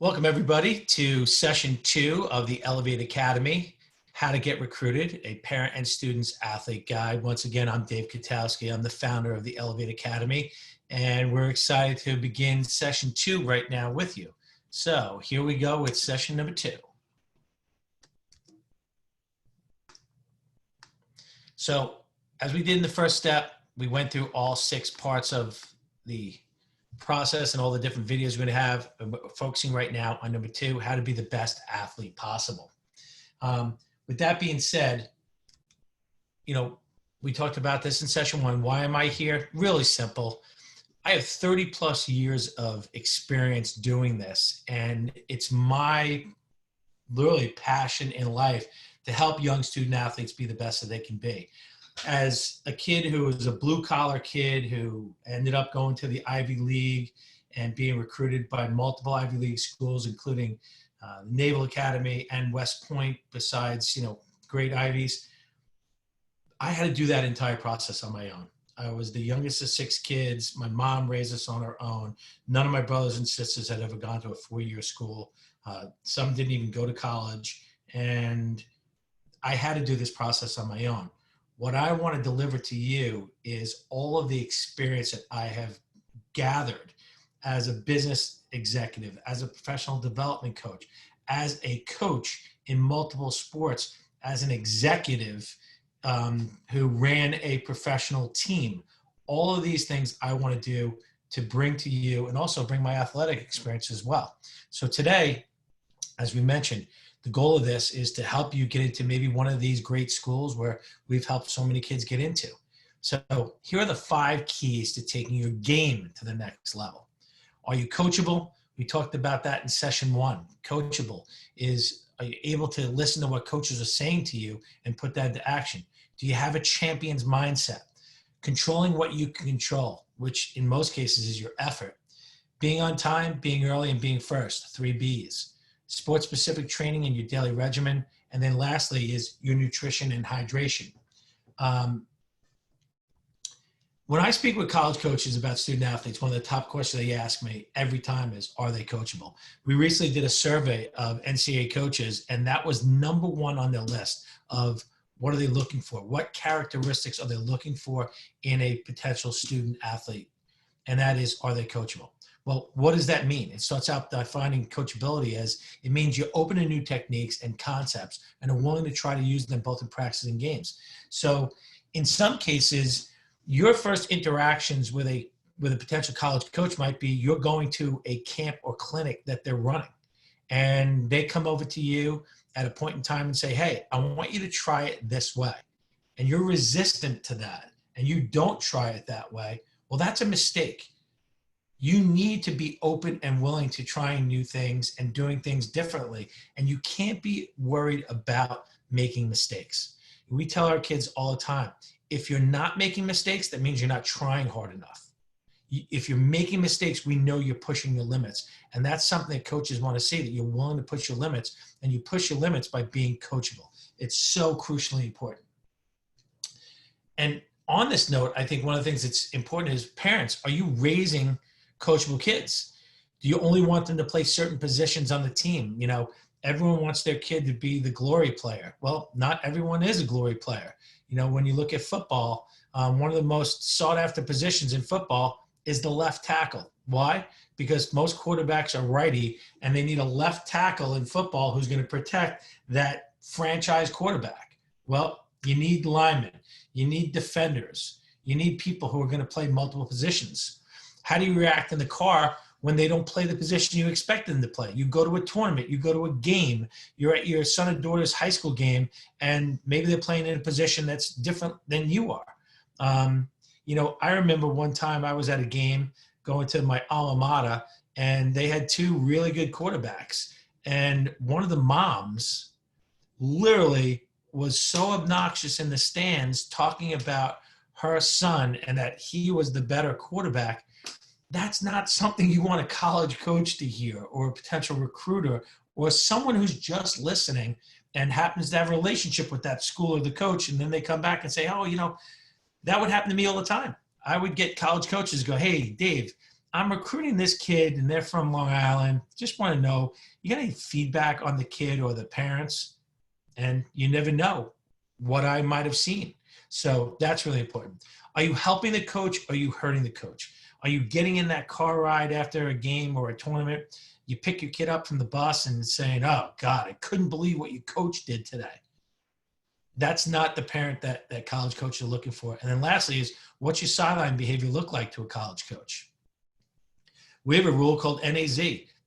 Welcome, everybody, to session 2 of the Elevate Academy, How to Get Recruited, a Parent and Students Athlete Guide. Once again, I'm Dave Katowski. I'm the founder of the Elevate Academy, and we're excited to begin session 2 right now with you. So here we go with session number 2. So as we did in the first step, we went through all 6 parts of the process and all the different videos we're going to have. We're focusing right now on number 2, how to be the best athlete possible. With that being said, we talked about this in session 1. Why am I here? Really simple. I have 30 plus years of experience doing this, and it's my literally passion in life to help young student athletes be the best that they can be. As a kid who was a blue collar kid who ended up going to the Ivy League and being recruited by multiple Ivy League schools, including Naval Academy and West Point, besides, great Ivies, I had to do that entire process on my own. I was the youngest of 6 kids. My mom raised us on her own. None of my brothers and sisters had ever gone to a 4-year school. Some didn't even go to college. And I had to do this process on my own. What I want to deliver to you is all of the experience that I have gathered as a business executive, as a professional development coach, as a coach in multiple sports, as an executive who ran a professional team. All of these things I want to do to bring to you and also bring my athletic experience as well. So today, as we mentioned, the goal of this is to help you get into maybe one of these great schools where we've helped so many kids get into. So here are the 5 keys to taking your game to the next level. Are you coachable? We talked about that in session 1. Coachable is, are you able to listen to what coaches are saying to you and put that into action? Do you have a champion's mindset? Controlling what you can control, which in most cases is your effort. Being on time, being early, and being first, 3 B's. Sport-specific training in your daily regimen. And then lastly is your nutrition and hydration. When I speak with college coaches about student athletes, one of the top questions they ask me every time is, are they coachable? We recently did a survey of NCAA coaches, and that was number 1 on their list of what are they looking for? What characteristics are they looking for in a potential student athlete? And that is, are they coachable? Well, what does that mean? It starts out defining coachability as it means you're open to new techniques and concepts and are willing to try to use them both in practice and games. So in some cases, your first interactions with a potential college coach might be you're going to a camp or clinic that they're running, and they come over to you at a point in time and say, hey, I want you to try it this way. And you're resistant to that and you don't try it that way. Well, that's a mistake. You need to be open and willing to trying new things and doing things differently. And you can't be worried about making mistakes. We tell our kids all the time, if you're not making mistakes, that means you're not trying hard enough. If you're making mistakes, we know you're pushing your limits. And that's something that coaches want to see, that you're willing to push your limits, and you push your limits by being coachable. It's so crucially important. And on this note, I think one of the things that's important is parents, are you raising coachable kids? Do you only want them to play certain positions on the team? Everyone wants their kid to be the glory player. Well, not everyone is a glory player. When you look at football, one of the most sought after positions in football is the left tackle. Why? Because most quarterbacks are righty, and they need a left tackle in football who's going to protect that franchise quarterback. Well, you need linemen, you need defenders, you need people who are going to play multiple positions. How do you react in the car when they don't play the position you expect them to play? You go to a tournament, you go to a game, you're at your son or daughter's high school game, and maybe they're playing in a position that's different than you are. I remember one time I was at a game going to my alma mater, and they had 2 really good quarterbacks. And one of the moms literally was so obnoxious in the stands talking about her son and that he was the better quarterback. That's not something you want a college coach to hear, or a potential recruiter, or someone who's just listening and happens to have a relationship with that school or the coach. And then they come back and say, oh, that would happen to me all the time. I would get college coaches go, hey, Dave, I'm recruiting this kid and they're from Long Island. Just want to know, you got any feedback on the kid or the parents? And you never know what I might have seen. So that's really important. Are you helping the coach? Or are you hurting the coach? Are you getting in that car ride after a game or a tournament? You pick your kid up from the bus and saying, oh God, I couldn't believe what your coach did today. That's not the parent that college coaches are looking for. And then lastly is, what's your sideline behavior look like to a college coach? We have a rule called NAZ,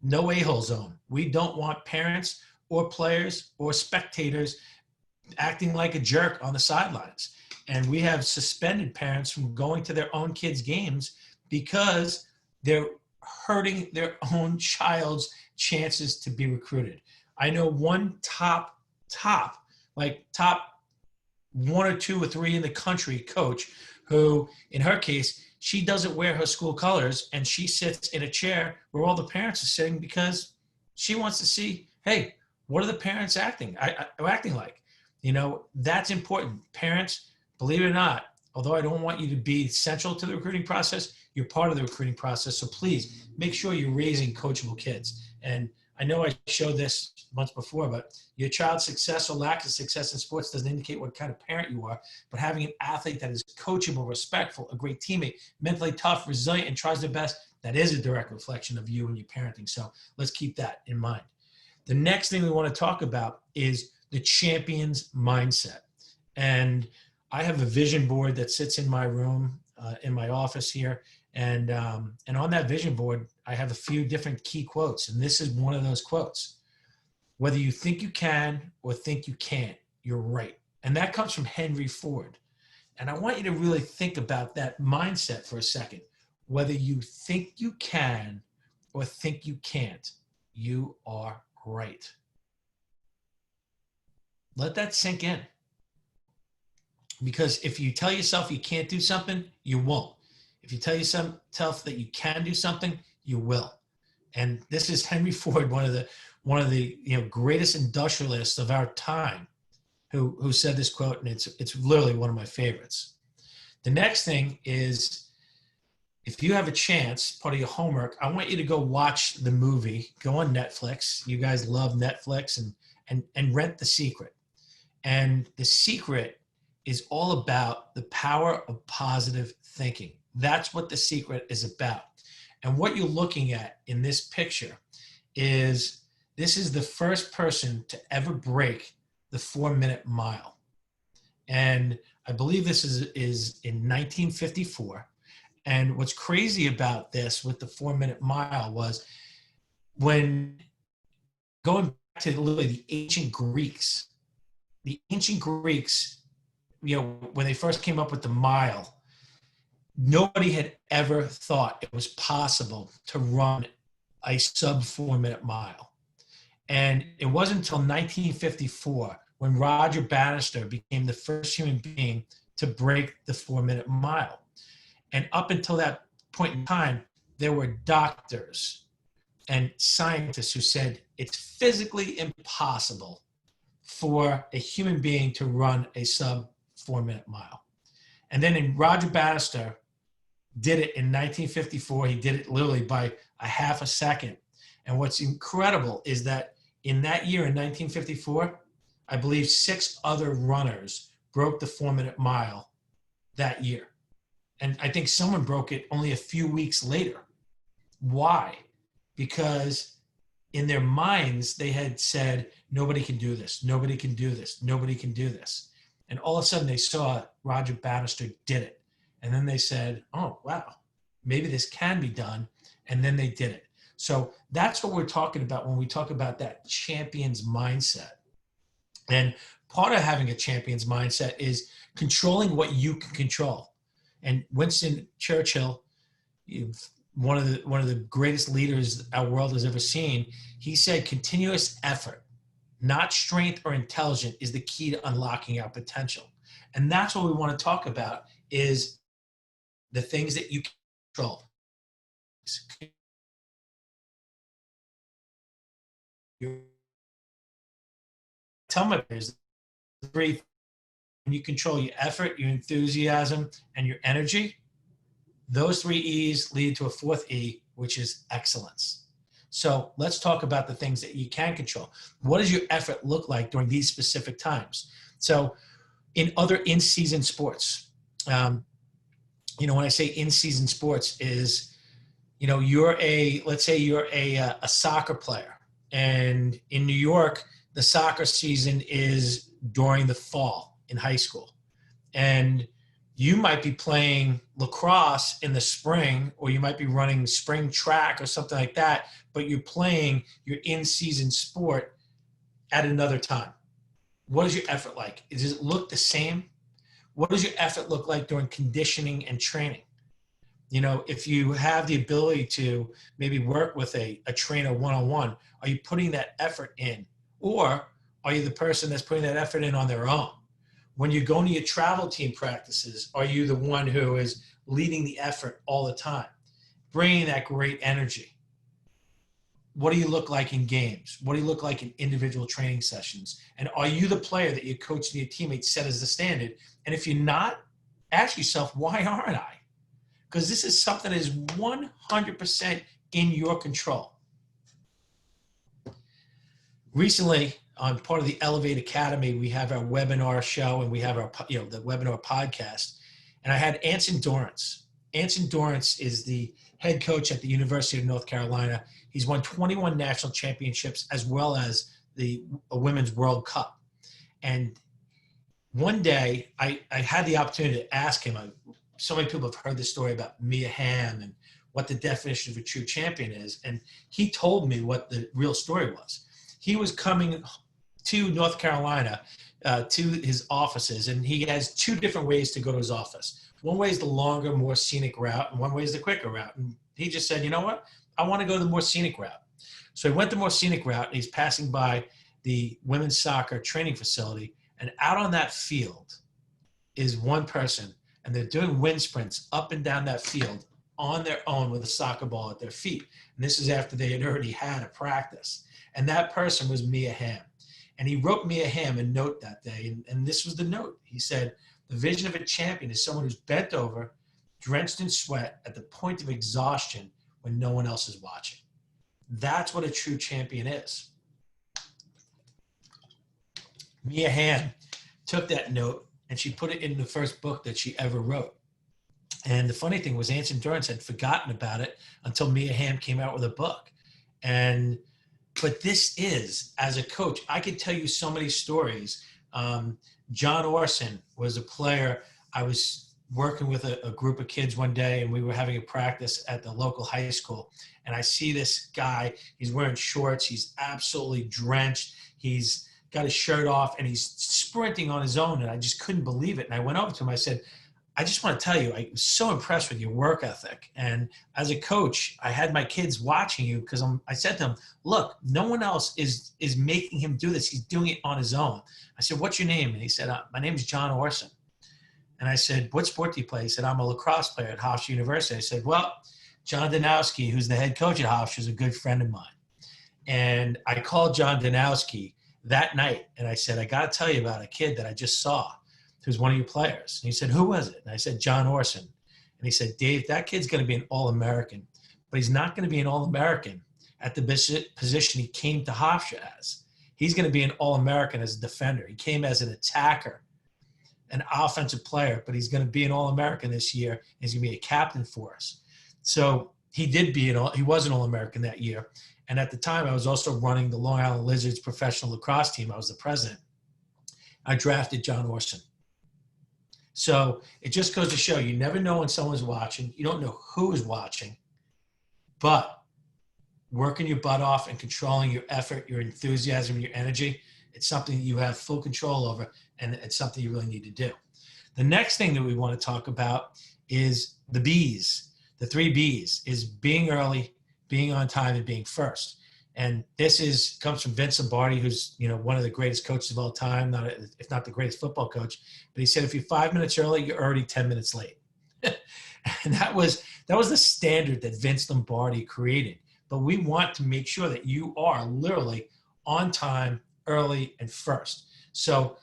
no a-hole zone. We don't want parents or players or spectators acting like a jerk on the sidelines. And we have suspended parents from going to their own kids' games because they're hurting their own child's chances to be recruited. I know one top one or two or three in the country coach who, in her case, she doesn't wear her school colors and she sits in a chair where all the parents are sitting because she wants to see, hey, what are the parents acting like? You know, that's important. Parents, believe it or not, although I don't want you to be central to the recruiting process, you're part of the recruiting process. So please make sure you're raising coachable kids. And I know I showed this once before, but your child's success or lack of success in sports doesn't indicate what kind of parent you are, but having an athlete that is coachable, respectful, a great teammate, mentally tough, resilient, and tries their best, that is a direct reflection of you and your parenting. So let's keep that in mind. The next thing we want to talk about is the champion's mindset. And I have a vision board that sits in my room, in my office here. And on that vision board, I have a few different key quotes. And this is one of those quotes. Whether you think you can or think you can't, you're right. And that comes from Henry Ford. And I want you to really think about that mindset for a second. Whether you think you can or think you can't, you are right. Let that sink in. Because if you tell yourself you can't do something, you won't. If you tell yourself that you can do something, you will. And this is Henry Ford, one of the greatest industrialists of our time, who said this quote, and it's literally one of my favorites. The next thing is, if you have a chance, part of your homework, I want you to go watch the movie. Go on Netflix. You guys love Netflix, and rent The Secret. And The Secret is all about the power of positive thinking. That's what The Secret is about. And what you're looking at in this picture is, this is the first person to ever break the 4-minute mile. And I believe this is in 1954. And what's crazy about this with the 4-minute mile was, when going back to literally the ancient Greeks, when they first came up with the mile, nobody had ever thought it was possible to run a sub 4-minute mile. And it wasn't until 1954 when Roger Bannister became the first human being to break the 4-minute mile. And up until that point in time, there were doctors and scientists who said it's physically impossible for a human being to run a sub 4-minute mile. And then Roger Bannister did it in 1954. He did it literally by a half a second. And what's incredible is that in that year, in 1954, I believe 6 other runners broke the 4-minute mile that year. And I think someone broke it only a few weeks later. Why? Because in their minds, they had said, nobody can do this, nobody can do this, nobody can do this. And all of a sudden they saw Roger Bannister did it. And then they said, oh, wow, maybe this can be done. And then they did it. So that's what we're talking about when we talk about that champion's mindset. And part of having a champion's mindset is controlling what you can control. And Winston Churchill, one of the greatest leaders our world has ever seen, he said continuous effort, not strength or intelligence, is the key to unlocking our potential. And that's what we want to talk about, is the things that you control. Tell my peers, when you control your effort, your enthusiasm, and your energy, Those three E's lead to a fourth E, which is excellence. So let's talk about the things that you can control. What does your effort look like during these specific times? So in other in-season sports, when I say in-season sports is, let's say you're a soccer player, and in New York, the soccer season is during the fall in high school. And you might be playing lacrosse in the spring, or you might be running spring track or something like that, but you're playing your in-season sport at another time. What is your effort like? Does it look the same? What does your effort look like during conditioning and training? If you have the ability to maybe work with a trainer one-on-one, are you putting that effort in? Or are you the person that's putting that effort in on their own? When you're going to your travel team practices, are you the one who is leading the effort all the time, bringing that great energy? What do you look like in games? What do you look like in individual training sessions? And are you the player that your coach and your teammates set as the standard? And if you're not, ask yourself, why aren't I? Because this is something that is 100% in your control. Recently, on part of the Elevate Academy, we have our webinar show and we have our, the webinar podcast. And I had Anson Dorrance. Anson Dorrance is the head coach at the University of North Carolina. He's won 21 national championships as well as the Women's World Cup. And one day I had the opportunity to ask him, so many people have heard this story about Mia Hamm and what the definition of a true champion is. And he told me what the real story was. He was coming to North Carolina, to his offices, and he has two different ways to go to his office. One way is the longer, more scenic route, and one way is the quicker route. And he just said, you know what? I want to go the more scenic route. So he went the more scenic route, and he's passing by the women's soccer training facility, and out on that field is one person, and they're doing wind sprints up and down that field on their own with a soccer ball at their feet. And this is after they had already had a practice. And that person was Mia Hamm. And he wrote Mia Hamm a note that day, and this was the note. He said, the vision of a champion is someone who's bent over, drenched in sweat, at the point of exhaustion when no one else is watching. That's what a true champion is. Mia Hamm took that note and she put it in the first book that she ever wrote. And the funny thing was Anson Dorrance had forgotten about it until Mia Hamm came out with a book. But this is, as a coach, I could tell you so many stories. John Orson was a player. I was working with a group of kids one day, and we were having a practice at the local high school. And I see this guy, he's wearing shorts, he's absolutely drenched, he's got his shirt off, and he's sprinting on his own, and I just couldn't believe it. And I went over to him, I said, I just want to tell you, I was so impressed with your work ethic. And as a coach, I had my kids watching you because I said to them, look, no one else is making him do this. He's doing it on his own. I said, what's your name? And he said, my name is John Orson. And I said, what sport do you play? He said, I'm a lacrosse player at Hofstra University. I said, well, John Danowski, who's the head coach at Hofstra, is a good friend of mine. And I called John Danowski that night, and I said, I got to tell you about a kid that I just saw who's one of your players. And he said, who was it? And I said, John Orson. And he said, Dave, that kid's going to be an All-American, but he's not going to be an All-American at the position he came to Hofstra as. He's going to be an All-American as a defender. He came as an attacker, an offensive player, but he's going to be an All-American this year. And he's going to be a captain for us. So he was an All-American that year. And at the time, I was also running the Long Island Lizards professional lacrosse team. I was the president. I drafted John Orson. So it just goes to show you never know when someone's watching. You don't know who is watching, but working your butt off and controlling your effort, your enthusiasm, your energy, it's something that you have full control over, and it's something you really need to do. The next thing that we want to talk about is the B's. The 3 B's is being early, being on time, and being first. And this comes from Vince Lombardi, who's one of the greatest coaches of all time, if not the greatest football coach. But he said, if you're 5 minutes early, you're already 10 minutes late. And that was the standard that Vince Lombardi created. But we want to make sure that you are literally on time, early, and first. So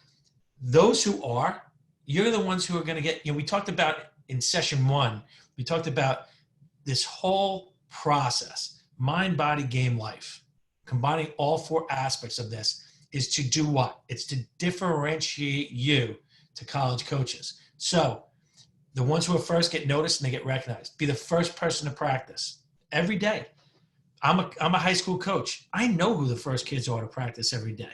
those who are, you're the ones who are going to get. We talked about in session 1. We talked about this whole process, mind, body, game, life. Combining all four aspects of this is to do what? It's to differentiate you to college coaches. So the ones who are first get noticed and they get recognized. Be the first person to practice every day. I'm a high school coach. I know who the first kids are to practice every day.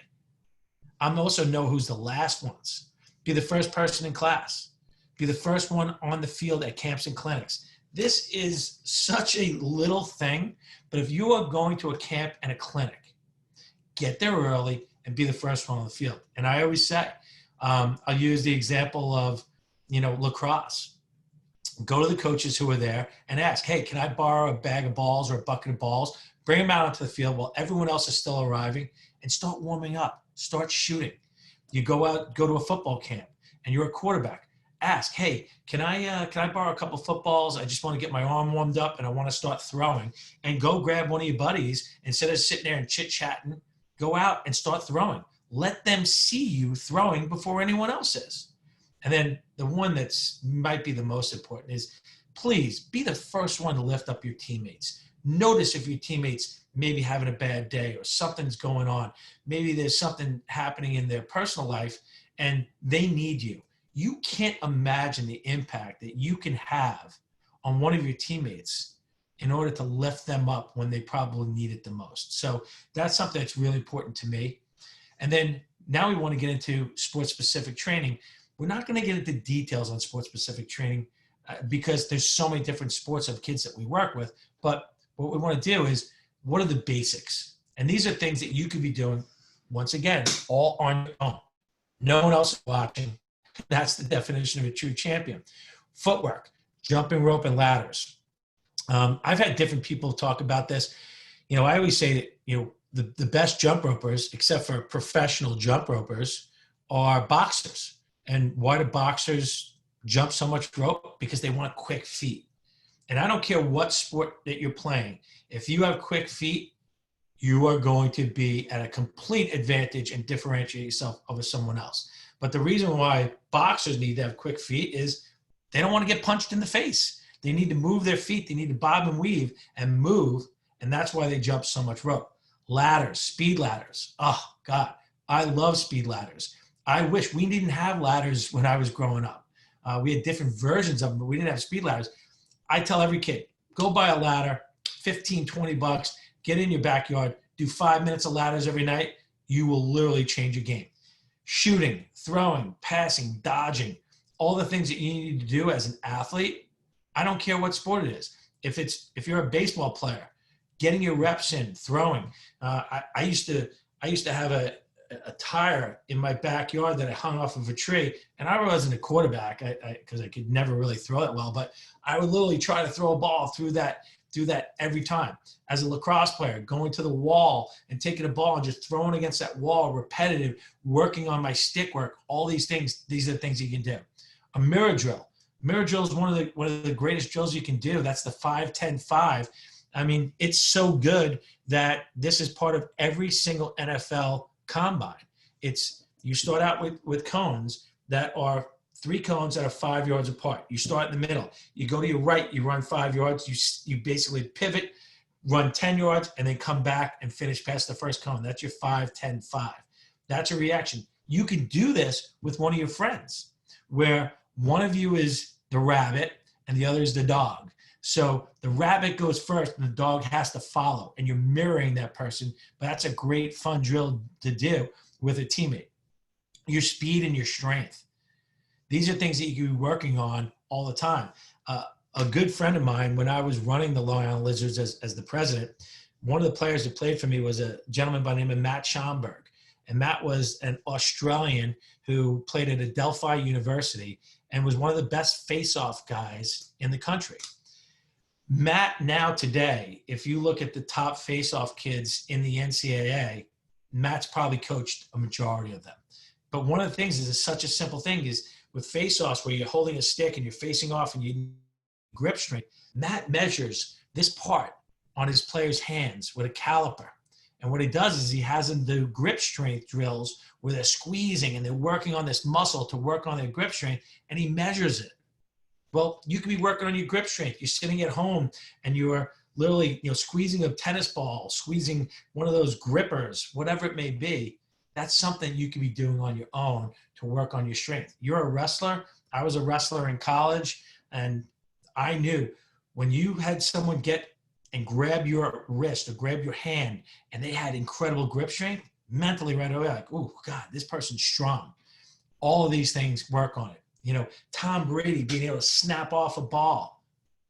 I also know who's the last ones. Be the first person in class. Be the first one on the field at camps and clinics. This is such a little thing, but if you are going to a camp and a clinic, get there early and be the first one on the field. And I always say, I'll use the example of, lacrosse. Go to the coaches who are there and ask, hey, can I borrow a bag of balls or a bucket of balls? Bring them out onto the field while everyone else is still arriving and start warming up, start shooting. You go to a football camp and you're a quarterback. Ask, hey, can I borrow a couple footballs? I just want to get my arm warmed up and I want to start throwing. And go grab one of your buddies instead of sitting there and chit-chatting. Go out and start throwing. Let them see you throwing before anyone else is. And then the one that's might be the most important is please be the first one to lift up your teammates. Notice if your teammates maybe having a bad day or something's going on. Maybe there's something happening in their personal life and they need you. You can't imagine the impact that you can have on one of your teammates in order to lift them up when they probably need it the most. So that's something that's really important to me. And then now we want to get into sports-specific training. We're not going to get into details on sports-specific training because there's so many different sports of kids that we work with. But what we want to do is, what are the basics? And these are things that you could be doing, once again, all on your own. No one else is watching. That's the definition of a true champion. Footwork, jumping rope and ladders. I've had different people talk about this. I always say that, the best jump ropers, except for professional jump ropers, are boxers. And why do boxers jump so much rope? Because they want quick feet. And I don't care what sport that you're playing. If you have quick feet, you are going to be at a complete advantage and differentiate yourself over someone else. But the reason why boxers need to have quick feet is they don't want to get punched in the face. They need to move their feet. They need to bob and weave and move. And that's why they jump so much rope. Ladders, speed ladders. Oh, God, I love speed ladders. I wish we didn't have ladders when I was growing up. We had different versions of them, but we didn't have speed ladders. I tell every kid, go buy a ladder, $15, $20, get in your backyard, do 5 minutes of ladders every night. You will literally change your game. Shooting, throwing, passing, dodging, all the things that you need to do as an athlete. I don't care what sport it is. If you're a baseball player, getting your reps in, throwing. I used to have a tire in my backyard that I hung off of a tree, and I wasn't a quarterback because I could never really throw it well, but I would literally try to throw a ball through that every time. As a lacrosse player, going to the wall and taking a ball and just throwing against that wall, repetitive, working on my stick work, all these things, these are the things you can do. A mirror drill. Mirror drill is one of the greatest drills you can do. That's the 5-10-5. I mean, it's so good that this is part of every single NFL combine. You start out with cones that are 3 cones that are 5 yards apart. You start in the middle. You go to your right, you run 5 yards. You basically pivot, run 10 yards, and then come back and finish past the first cone. That's your 5-10-5. That's a reaction. You can do this with one of your friends where one of you is the rabbit and the other is the dog. So the rabbit goes first and the dog has to follow, and you're mirroring that person. But that's a great fun drill to do with a teammate. Your speed and your strength. These are things that you can be working on all the time. A good friend of mine, when I was running the Long Island Lizards as the president, one of the players that played for me was a gentleman by the name of Matt Schomburg. And Matt was an Australian who played at Adelphi University and was one of the best face-off guys in the country. Matt now today, if you look at the top face-off kids in the NCAA, Matt's probably coached a majority of them. But one of the things is it's such a simple thing is with face-offs where you're holding a stick and you're facing off and you grip strength, Matt measures this part on his players' hands with a caliper. And what he does is he has them do grip strength drills where they're squeezing and they're working on this muscle to work on their grip strength, and he measures it Well, you could be working on your grip strength. You're sitting at home and you're literally, squeezing a tennis ball, squeezing one of those grippers, whatever it may be. That's something you could be doing on your own to work on your strength. You're a wrestler. I was a wrestler in college, and I knew when you had someone get and grab your wrist or grab your hand and they had incredible grip strength, mentally right away, like, oh God, this person's strong. All of these things work on it. Tom Brady being able to snap off a ball,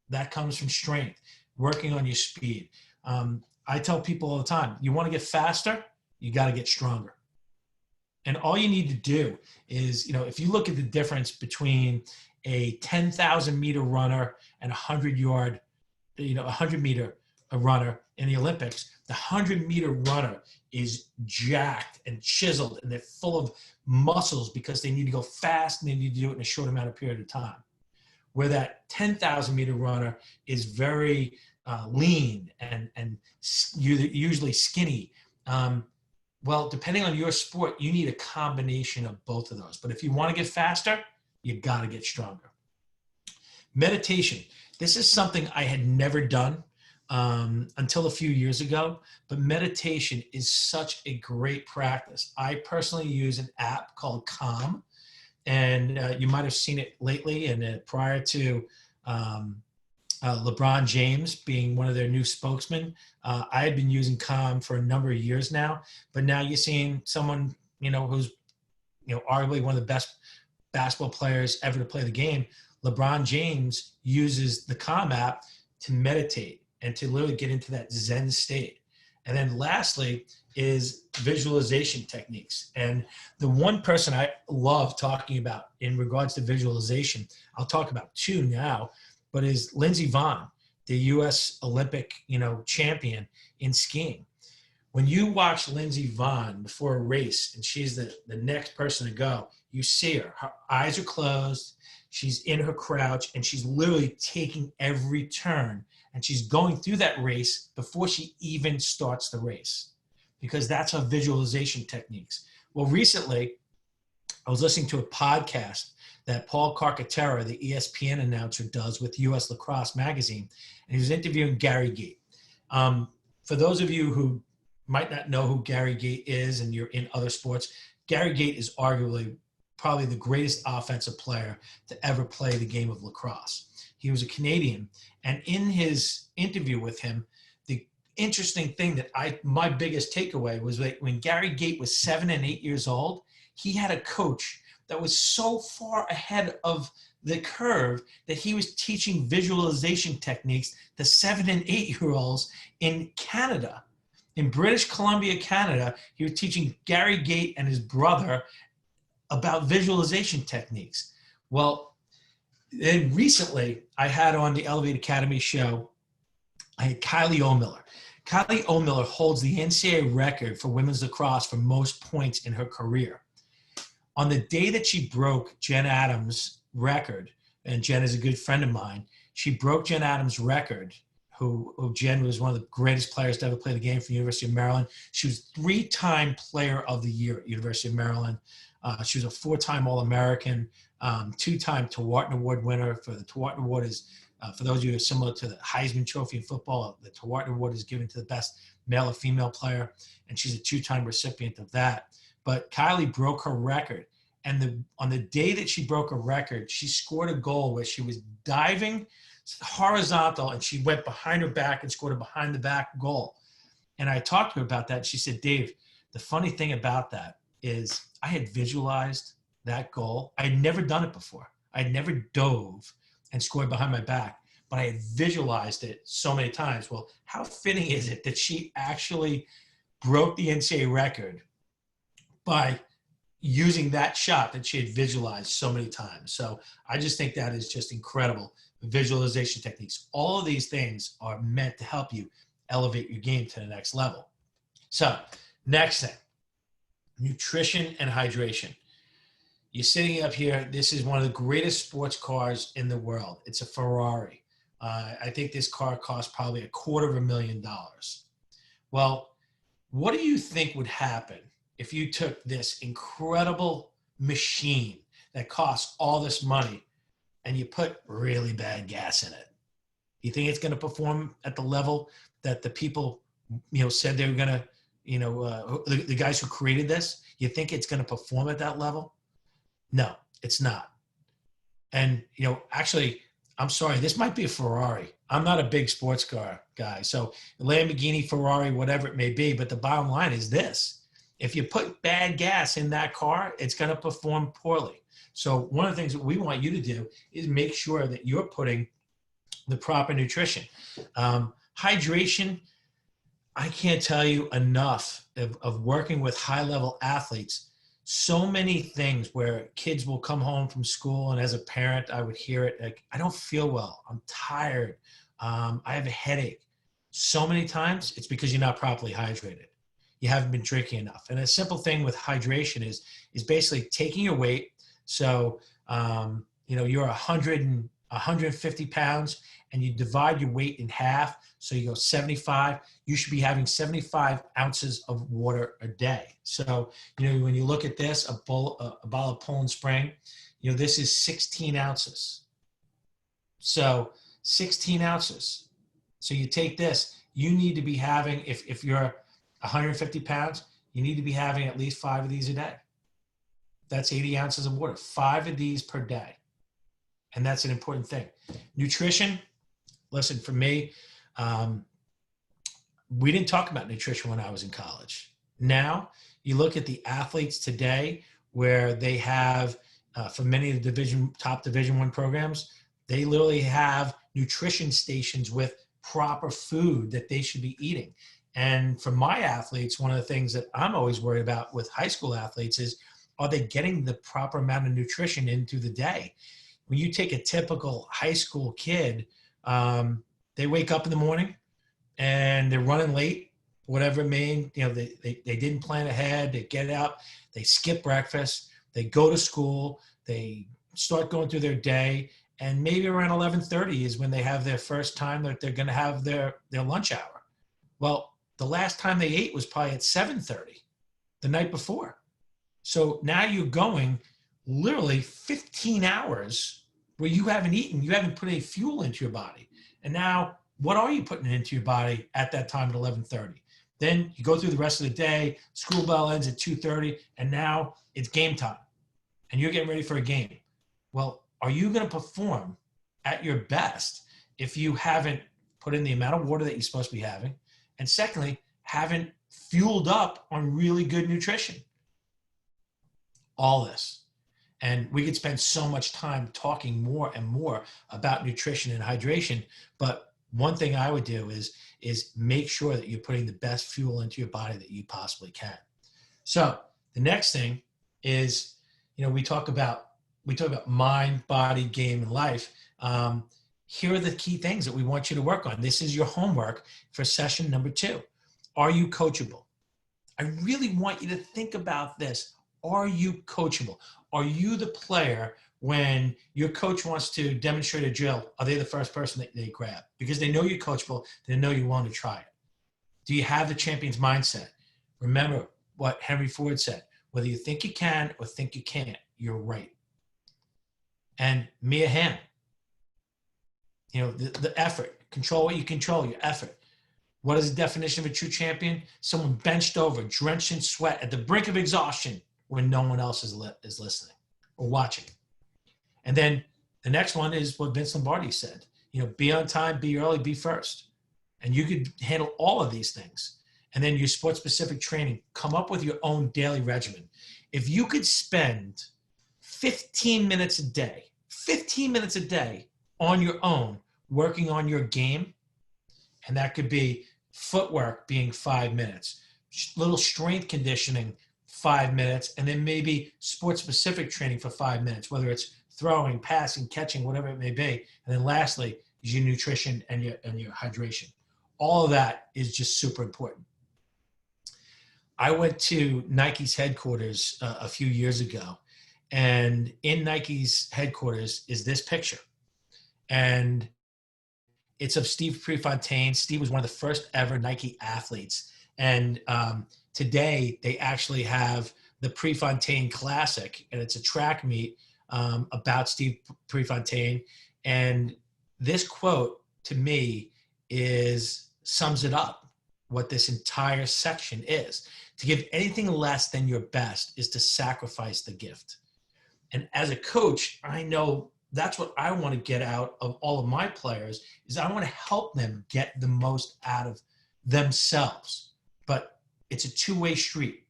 that comes from strength, working on your speed. I tell people all the time, you want to get faster, you got to get stronger. And all you need to do is, if you look at the difference between a 10,000 meter runner and a 100-yard, 100-meter runner in the Olympics, the 100-meter runner is jacked and chiseled, and they're full of muscles because they need to go fast and they need to do it in a short amount of period of time. Where that 10,000-meter runner is very lean and usually skinny. Well, depending on your sport, you need a combination of both of those. But if you want to get faster, you got to get stronger. Meditation. This is something I had never done until a few years ago, but meditation is such a great practice. I personally use an app called Calm, and you might have seen it lately. And prior to LeBron James being one of their new spokesmen, I had been using Calm for a number of years now. But now you're seeing someone, who's, arguably one of the best basketball players ever to play the game. LeBron James uses the Calm app to meditate and to literally get into that Zen state. And then lastly is visualization techniques. And the one person I love talking about in regards to visualization, I'll talk about two now, but is Lindsey Vonn, the U.S. Olympic, champion in skiing. When you watch Lindsey Vonn before a race and she's the next person to go, you see her eyes are closed, she's in her crouch, and she's literally taking every turn. And she's going through that race before she even starts the race, because that's her visualization techniques. Well, recently, I was listening to a podcast that Paul Carcaterra, the ESPN announcer, does with U.S. Lacrosse Magazine, and he was interviewing Gary Gait. For those of you who might not know who Gary Gait is and you're in other sports, Gary Gait is arguably probably the greatest offensive player to ever play the game of lacrosse. He was a Canadian, and in his interview with him, the interesting thing that my biggest takeaway was that when Gary Gait was 7 and 8 years old, he had a coach that was so far ahead of the curve that he was teaching visualization techniques to 7 and 8-year-olds in Canada. In British Columbia, Canada, he was teaching Gary Gait and his brother about visualization techniques. Well, then recently, I had on the Elevate Academy show, I had Kylie O'Miller. Kylie O'Miller holds the NCAA record for women's lacrosse for most points in her career. On the day that she broke Jen Adams' record, and Jen is a good friend of mine, she broke Jen Adams' record, who Jen was one of the greatest players to ever play the game for the University of Maryland. She was 3-time player of the year at University of Maryland. She was a 4-time All-American, 2-time Tewaaraton Award winner. For the Tewaaraton Award is, for those of you who are similar to the Heisman Trophy in football, the Tewaaraton Award is given to the best male or female player, and she's a 2-time recipient of that. But Kylie broke her record, and on the day that she broke her record, she scored a goal where she was diving horizontal, and she went behind her back and scored a behind-the-back goal. And I talked to her about that. She said, Dave, the funny thing about that is I had visualized that goal. I had never done it before. I had never dove and scored behind my back, but I had visualized it so many times. Well, how fitting is it that she actually broke the NCAA record by using that shot that she had visualized so many times? So I just think that is just incredible. Visualization techniques. All of these things are meant to help you elevate your game to the next level. So next thing, nutrition and hydration. You're sitting up here. This is one of the greatest sports cars in the world. It's a Ferrari. I think this car costs probably $250,000. Well, what do you think would happen if you took this incredible machine that costs all this money and you put really bad gas in it. You think it's going to perform at the level that the people, said they were going to, the guys who created this, you think it's going to perform at that level? No, it's not. And, actually, I'm sorry, this might be a Ferrari. I'm not a big sports car guy. So Lamborghini, Ferrari, whatever it may be. But the bottom line is this. If you put bad gas in that car, it's going to perform poorly. So one of the things that we want you to do is make sure that you're putting the proper nutrition. Hydration, I can't tell you enough of working with high-level athletes. So many things where kids will come home from school, and as a parent, I would hear it like, I don't feel well. I'm tired. I have a headache. So many times it's because you're not properly hydrated. You haven't been drinking enough. And a simple thing with hydration is basically taking your weight. So, you're 150 pounds and you divide your weight in half. So you go 75, you should be having 75 ounces of water a day. So, when you look at this, a bottle of Poland Spring, this is 16 ounces. So 16 ounces. So you take this, you need to be having, if you're 150 pounds, you need to be having at least 5 of these a day. That's 80 ounces of water, 5 of these per day. And that's an important thing. Nutrition, listen, for me, we didn't talk about nutrition when I was in college. Now, you look at the athletes today where they have, for many of the top Division I programs, they literally have nutrition stations with proper food that they should be eating. And for my athletes, one of the things that I'm always worried about with high school athletes is, are they getting the proper amount of nutrition into the day? When you take a typical high school kid, they wake up in the morning and they're running late, whatever it may, they didn't plan ahead. They get up, they skip breakfast, they go to school, they start going through their day, and maybe around 11:30 is when they have their first time that they're going to have their lunch hour. Well, the last time they ate was probably at 7:30 the night before. So now you're going literally 15 hours where you haven't eaten, you haven't put any fuel into your body. And now what are you putting into your body at that time at 11:30? Then you go through the rest of the day, school bell ends at 2:30, and now it's game time. And you're getting ready for a game. Well, are you going to perform at your best if you haven't put in the amount of water that you're supposed to be having? And secondly, haven't fueled up on really good nutrition? All this. And we could spend so much time talking more and more about nutrition and hydration. But one thing I would do is make sure that you're putting the best fuel into your body that you possibly can. So the next thing is, we talk about mind, body, game, and life. Here are the key things that we want you to work on. This is your homework for session number 2. Are you coachable? I really want you to think about this. Are you coachable? Are you the player when your coach wants to demonstrate a drill? Are they the first person that they grab? Because they know you're coachable. They know you want to try it. Do you have the champion's mindset? Remember what Henry Ford said. Whether you think you can or think you can't, you're right. And Mia Hamm, the effort. Control what you control, your effort. What is the definition of a true champion? Someone benched over, drenched in sweat, at the brink of exhaustion when no one else is listening or watching. And then the next one is what Vince Lombardi said. Be on time, be early, be first. And you could handle all of these things. And then your sports-specific training, come up with your own daily regimen. If you could spend 15 minutes a day on your own, working on your game, and that could be footwork being 5 minutes, little strength conditioning, 5 minutes, and then maybe sports-specific training for 5 minutes, whether it's throwing, passing, catching, whatever it may be. And then lastly is your nutrition and your hydration. All of that is just super important. I went to Nike's headquarters a few years ago, and in Nike's headquarters is this picture. And it's of Steve Prefontaine. Steve was one of the first ever Nike athletes. And today they actually have the Prefontaine Classic, and it's a track meet about Steve Prefontaine. And this quote to me sums it up, what this entire section is. To give anything less than your best is to sacrifice the gift. And as a coach, I know that's what I want to get out of all of my players is I want to help them get the most out of themselves. But it's a two-way street.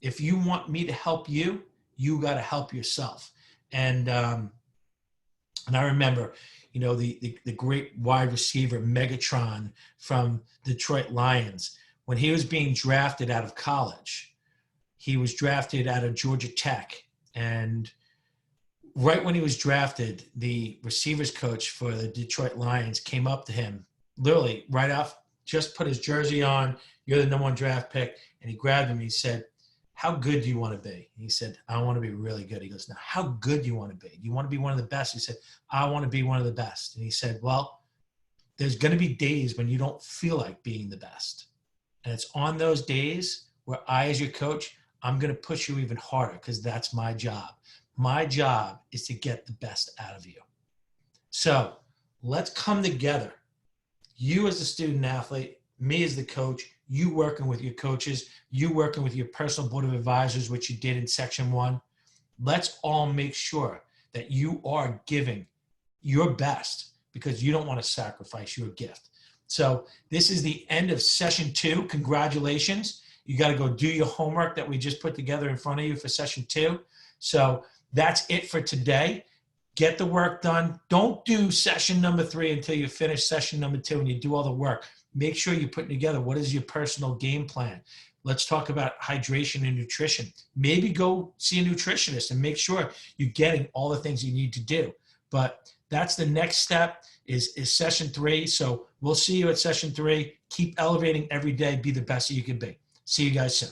If you want me to help you, you got to help yourself. And I remember, the great wide receiver Megatron from Detroit Lions, when he was being drafted out of college, he was drafted out of Georgia Tech. And right when he was drafted, the receivers coach for the Detroit Lions came up to him, literally right off, just put his jersey on, you're the number 1 draft pick, and he grabbed him and he said, how good do you want to be? And he said, I want to be really good. He goes, now, how good do you want to be? Do you want to be one of the best? He said, I want to be one of the best. And he said, well, there's going to be days when you don't feel like being the best. And it's on those days where I, as your coach, I'm going to push you even harder because that's my job. My job is to get the best out of you. So let's come together. You as the student athlete, me as the coach, you working with your coaches, you working with your personal board of advisors, which you did in section 1. Let's all make sure that you are giving your best because you don't want to sacrifice your gift. So this is the end of session 2. Congratulations. You got to go do your homework that we just put together in front of you for session 2. So that's it for today. Get the work done. Don't do session number 3 until you finish session number 2 and you do all the work. Make sure you're putting together what is your personal game plan. Let's talk about hydration and nutrition. Maybe go see a nutritionist and make sure you're getting all the things you need to do. But that's the next step is session 3. So we'll see you at session 3. Keep elevating every day. Be the best that you can be. See you guys soon.